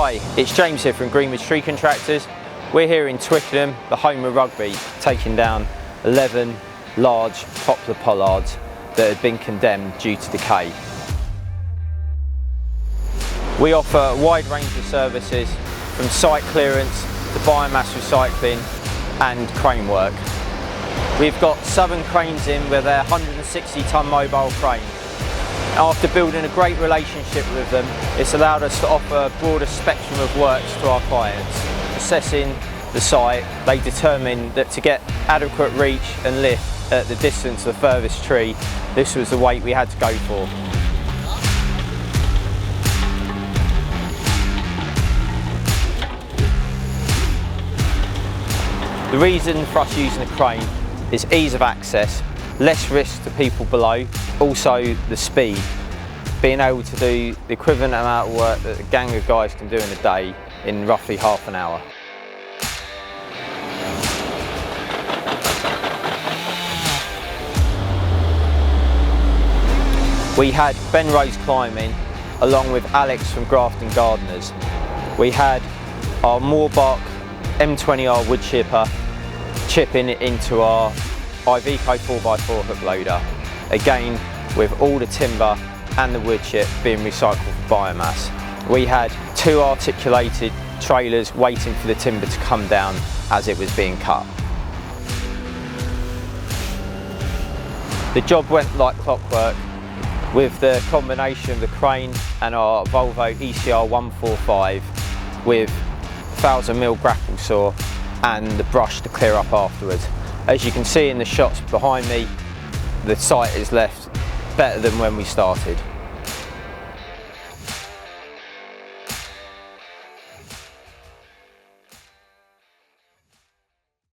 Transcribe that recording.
Hi, it's James here from Greenwood Tree Contractors. We're here in Twickenham, the home of rugby, taking down 11 large poplar pollards that had been condemned due to decay. We offer a wide range of services from site clearance to biomass recycling and crane work. We've got Southern Cranes in with their 160-tonne mobile crane. After building a great relationship with them, it's allowed us to offer a broader spectrum of works to our clients. Assessing the site, they determined that to get adequate reach and lift at the distance of the furthest tree, this was the weight we had to go for. The reason for us using a crane is ease of access, less risk to people below, also the speed. Being able to do the equivalent amount of work that a gang of guys can do in a day in roughly half an hour. We had Ben Rose climbing along with Alex from Grafton Gardeners. We had our Moorbark M20R wood chipper chipping it into our Iveco 4x4 hook loader, again with all the timber and the wood chip being recycled for biomass. We had 2 articulated trailers waiting for the timber to come down as it was being cut. The job went like clockwork with the combination of the crane and our Volvo ECR 145 with 1000mm grapple saw and the brush to clear up afterwards. As you can see in the shots behind me, the site is left better than when we started.